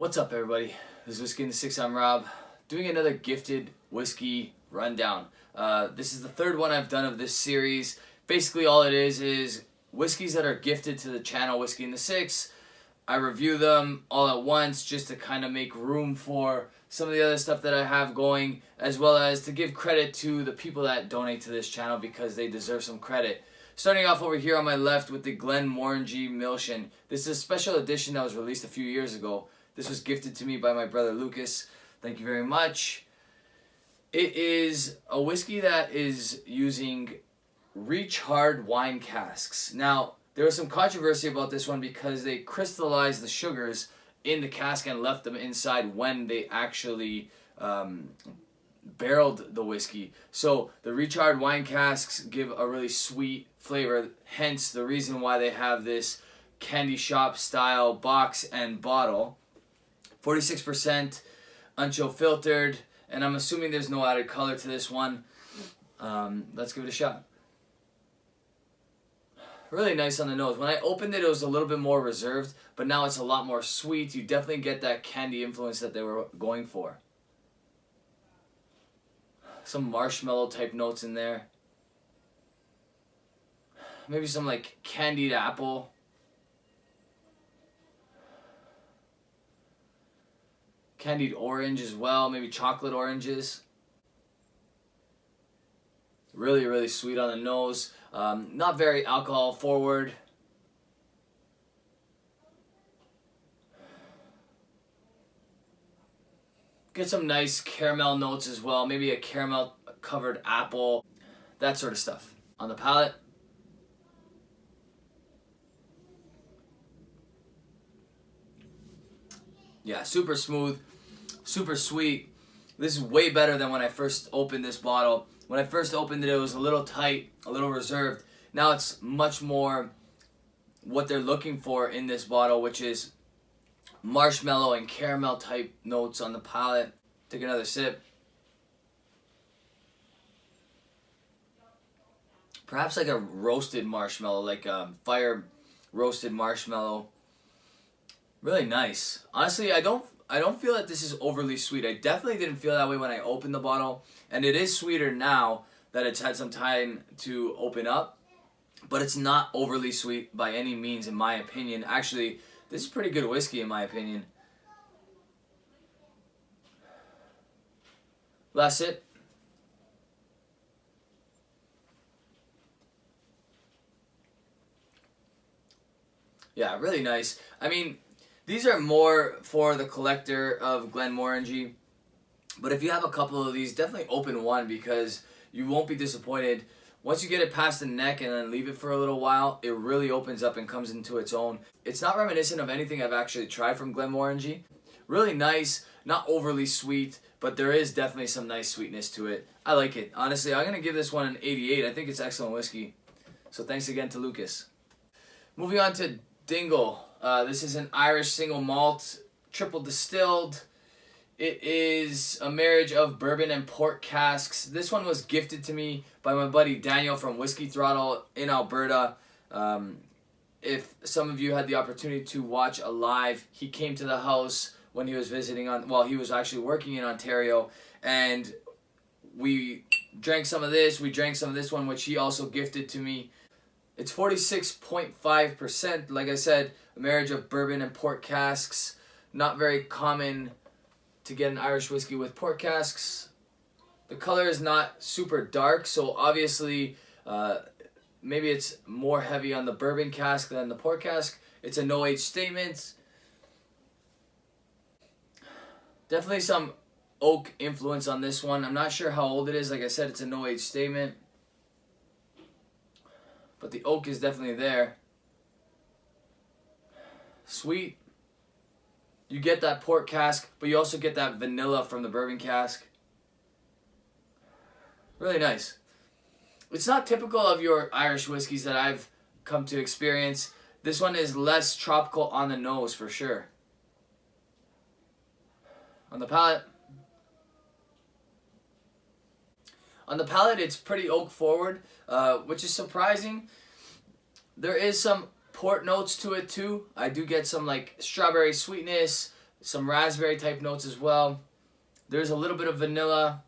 What's up, everybody? This is Whiskey in the Six. I'm Rob, doing another gifted whiskey rundown. This is the third one I've done of this series. Basically, all it is whiskeys that are gifted to the channel Whiskey in the Six. I review them all at once just to kind of make room for some of the other stuff that I have going, as well as to give credit to the people that donate to this channel because they deserve some credit. Starting off over here on my left with the Glenmorangie Milsean. This is a special edition that was released a few years ago. This was gifted to me by my brother Lucas. Thank you very much. It is a whiskey that is using reach-hard wine casks. Now, there was some controversy about this one because they crystallized the sugars in the cask and left them inside when they actually barreled the whiskey. So the reach-hard wine casks give a really sweet flavor, hence the reason why they have this candy shop style box and bottle. 46% unchill filtered, and I'm assuming there's no added color to this one. Let's give it a shot. Really nice on the nose. When I opened it, it was a little bit more reserved, but now it's a lot more sweet. You definitely get that candy influence that they were going for. Some marshmallow type notes in there. Maybe some like candied apple. Candied orange as well, maybe chocolate oranges. Really, really sweet on the nose. Not very alcohol forward. Get some nice caramel notes as well, maybe a caramel covered apple, that sort of stuff. On the palate, yeah, super smooth, super sweet. This is way better than when I first opened this bottle. When I first opened it, it was a little tight, a little reserved. Now it's much more what they're looking for in this bottle, which is marshmallow and caramel type notes on the palate. Take another sip. Perhaps like a roasted marshmallow, like a fire roasted marshmallow. Really nice. Honestly, I don't feel that this is overly sweet. I definitely didn't feel that way when I opened the bottle, and it is sweeter now that it's had some time to open up, but it's not overly sweet by any means in my opinion. Actually, this is pretty good whiskey in my opinion. Last sip. Yeah, really nice. I mean, these are more for the collector of Glenmorangie, but if you have a couple of these, definitely open one because you won't be disappointed. Once you get it past the neck and then leave it for a little while, it really opens up and comes into its own. It's not reminiscent of anything I've actually tried from Glenmorangie. Really nice, not overly sweet, but there is definitely some nice sweetness to it. I like it. Honestly, I'm going to give this one an 88. I think it's excellent whiskey. So thanks again to Lucas. Moving on to Dingle. This is an Irish single malt, triple distilled. It is a marriage of bourbon and port casks. This one was gifted to me by my buddy Daniel from Whiskey Throttle in Alberta. If some of you had the opportunity to watch a live, he came to the house when he was visiting he was actually working in Ontario, and we drank some of this. We drank some of this one, which he also gifted to me. It's 46.5%. Like I said, a marriage of bourbon and port casks. Not very common to get an Irish whiskey with port casks. The color is not super dark, so obviously maybe it's more heavy on the bourbon cask than the port cask. It's a no age statement. Definitely some oak influence on this one. I'm not sure how old it is. Like I said, it's a no age statement. But the oak is definitely there. Sweet. You get that port cask, but you also get that vanilla from the bourbon cask. Really nice. It's not typical of your Irish whiskeys that I've come to experience. This one is less tropical on the nose for sure. On the palate. On the palate, it's pretty oak forward, which is surprising. There is some port notes to it too. I do get some like strawberry sweetness, some raspberry type notes as well. There's a little bit of vanilla.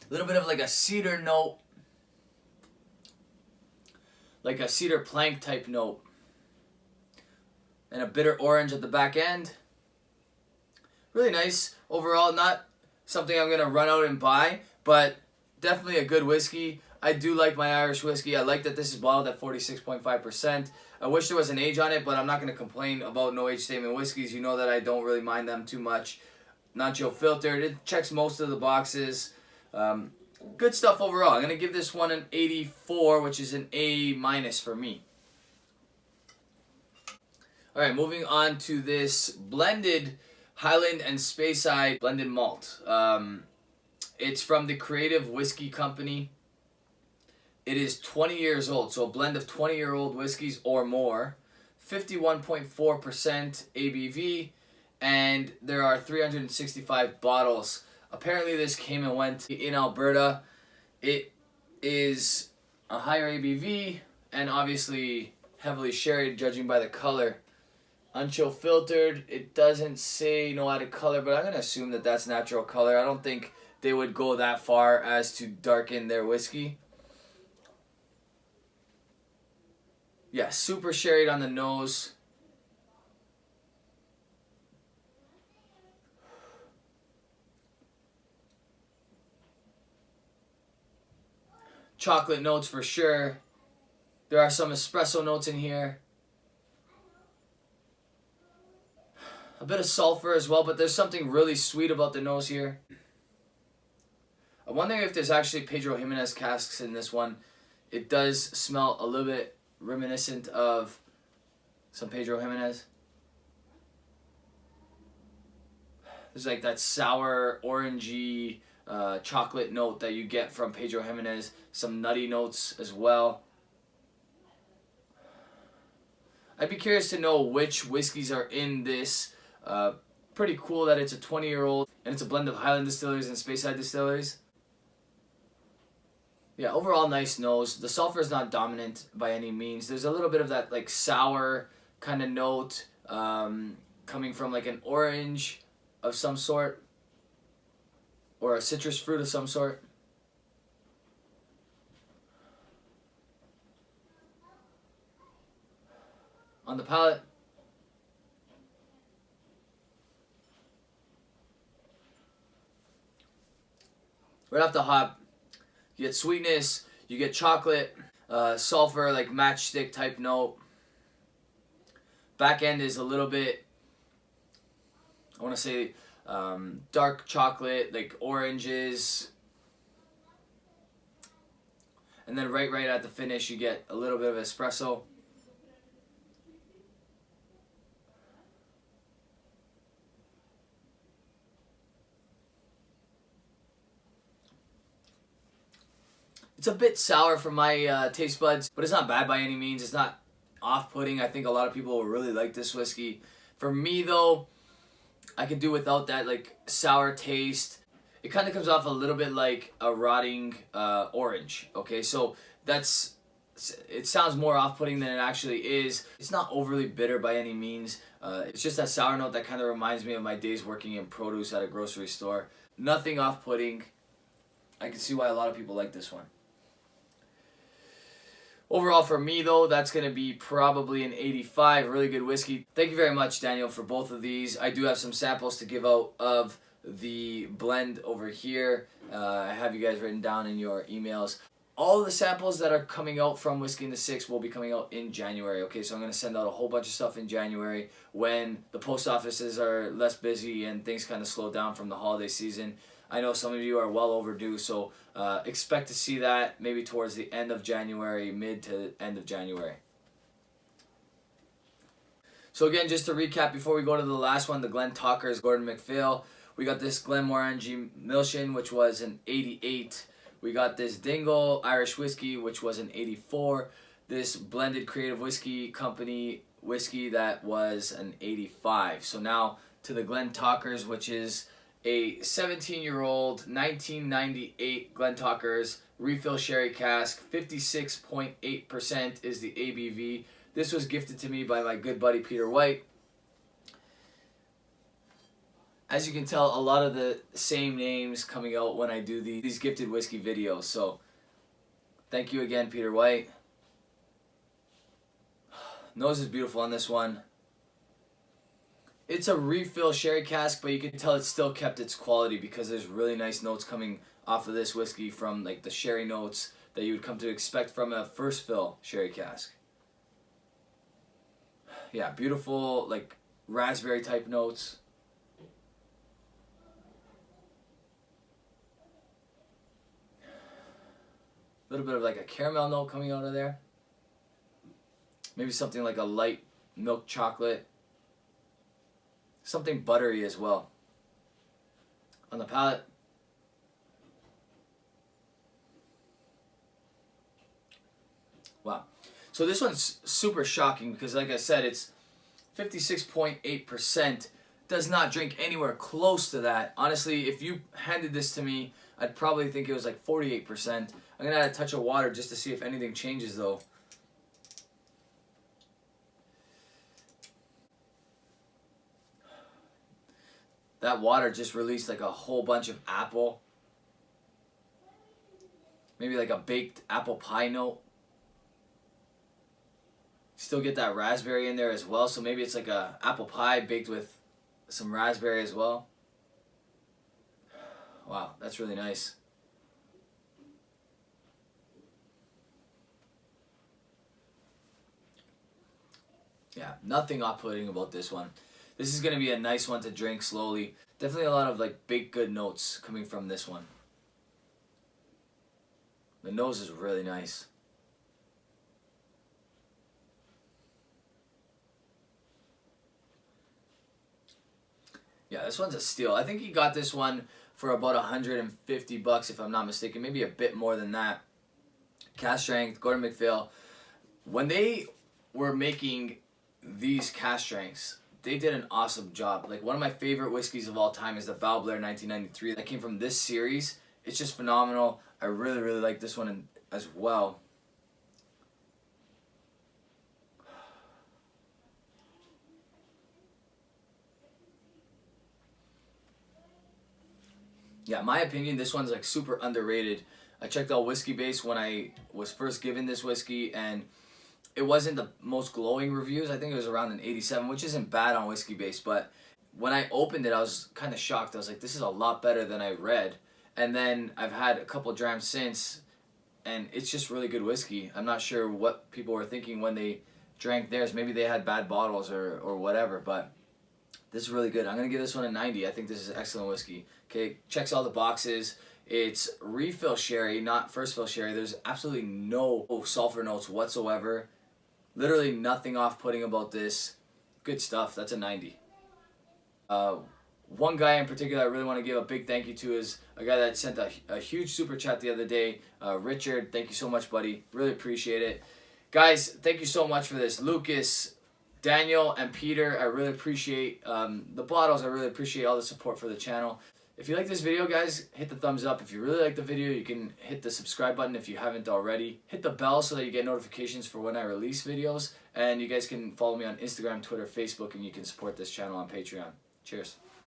A little bit of like a cedar note. Like a cedar plank type note. And a bitter orange at the back end. Really nice. Overall, not something I'm going to run out and buy, but definitely a good whiskey. I do like my Irish whiskey. I like that this is bottled at 46.5%. I wish there was an age on it, but I'm not going to complain about no age statement whiskeys. You know that I don't really mind them too much. Not chill filtered. It checks most of the boxes. Good stuff overall. I'm going to give this one an 84, which is an A- for me. Alright, moving on to this blended Highland and Speyside blended malt. It's from the Creative Whisky Company. It is 20 years old, so a blend of 20-year-old whiskeys or more. 51.4% ABV, and there are 365 bottles. Apparently this came and went in Alberta. It is a higher ABV, and obviously heavily sherried, judging by the color. Unchill filtered, it doesn't say no added color, but I'm going to assume that that's natural color. I don't think they would go that far as to darken their whiskey. Yeah, super sherried on the nose. Chocolate notes for sure. There are some espresso notes in here. A bit of sulfur as well, but there's something really sweet about the nose here. I'm wondering if there's actually Pedro Jimenez casks in this one. It does smell a little bit reminiscent of some Pedro Jimenez. There's like that sour, orangey, chocolate note that you get from Pedro Jimenez. Some nutty notes as well. I'd be curious to know which whiskeys are in this. Pretty cool that it's a 20-year-old and it's a blend of Highland distilleries and Speyside distilleries. Yeah, overall nice nose. The sulfur is not dominant by any means. There's a little bit of that like sour kind of note coming from like an orange of some sort or a citrus fruit of some sort. On the palate, right off the hop, you get sweetness, you get chocolate, sulfur, like matchstick type note. Back end is a little bit, I want to say, dark chocolate, like oranges. And then right at the finish, you get a little bit of espresso. It's a bit sour for my taste buds, but it's not bad by any means. It's not off-putting. I think a lot of people will really like this whiskey. For me, though, I could do without that like sour taste. It kind of comes off a little bit like a rotting orange. Okay, so it sounds more off-putting than it actually is. It's not overly bitter by any means. It's just that sour note that kind of reminds me of my days working in produce at a grocery store. Nothing off-putting. I can see why a lot of people like this one. Overall, for me, though, that's going to be probably an 85. Really good whiskey. Thank you very much, Daniel, for both of these. I do have some samples to give out of the blend over here. I have you guys written down in your emails. All of the samples that are coming out from Whiskey in the Six will be coming out in January. Okay, so I'm going to send out a whole bunch of stuff in January when the post offices are less busy and things kind of slow down from the holiday season. I know some of you are well overdue, so expect to see that maybe towards the end of January, mid to end of January. So again, just to recap before we go to the last one, the Glentauchers, Gordon and Macphail. We got this Glenmorangie Milsean, which was an 88. We got this Dingle Irish Whiskey, which was an 84. This blended Creative Whisky Company whiskey that was an 85. So now to the Glentauchers, which is a 17-year-old 1998 Glentauchers refill sherry cask. 56.8% is the ABV. This was gifted to me by my good buddy Peter White. As you can tell, a lot of the same names coming out when I do these gifted whiskey videos. So thank you again, Peter White. Nose is beautiful on this one. It's a refill sherry cask, but you can tell it's still kept its quality because there's really nice notes coming off of this whiskey from like the sherry notes that you would come to expect from a first fill sherry cask. Yeah, beautiful like raspberry type notes. A little bit of like a caramel note coming out of there. Maybe something like a light milk chocolate. Something buttery as well. On the palate. Wow. So this one's super shocking because like I said, it's 56.8%. Does not drink anywhere close to that. Honestly, if you handed this to me, I'd probably think it was like 48%. I'm going to add a touch of water just to see if anything changes though. That water just released like a whole bunch of apple. Maybe like a baked apple pie note. Still get that raspberry in there as well. So maybe it's like a apple pie baked with some raspberry as well. Wow, that's really nice. Yeah, nothing off-putting about this one. This is going to be a nice one to drink slowly. Definitely a lot of like baked good notes coming from this one. The nose is really nice. Yeah, this one's a steal. I think he got this one for about $150 if I'm not mistaken. Maybe a bit more than that. Cask Stength, Gordon and Macphail. When they were making these cask strengths, they did an awesome job. Like one of my favorite whiskeys of all time is the Val Blair 1993. That came from this series. It's just phenomenal. I really, really like this one as well. Yeah, my opinion, this one's like super underrated. I checked out Whiskey Base when I was first given this whiskey, and it wasn't the most glowing reviews. I think it was around an 87, which isn't bad on Whiskey Base, but when I opened it, I was kind of shocked. I was like, this is a lot better than I read. And then I've had a couple drams since, and it's just really good whiskey. I'm not sure what people were thinking when they drank theirs. Maybe they had bad bottles or whatever, but this is really good. I'm going to give this one a 90. I think this is excellent whiskey. Okay, checks all the boxes. It's refill sherry, not first fill sherry. There's absolutely no sulfur notes whatsoever. Literally nothing off-putting about this. Good stuff. That's a 90. One guy in particular I really want to give a big thank you to is a guy that sent a huge super chat the other day. Richard, thank you so much, buddy. Really appreciate it. Guys, thank you so much for this. Lucas, Daniel, and Peter, I really appreciate the bottles. I really appreciate all the support for the channel. If you like this video, guys, hit the thumbs up. If you really like the video, you can hit the subscribe button if you haven't already. Hit the bell so that you get notifications for when I release videos. And you guys can follow me on Instagram, Twitter, Facebook, and you can support this channel on Patreon. Cheers.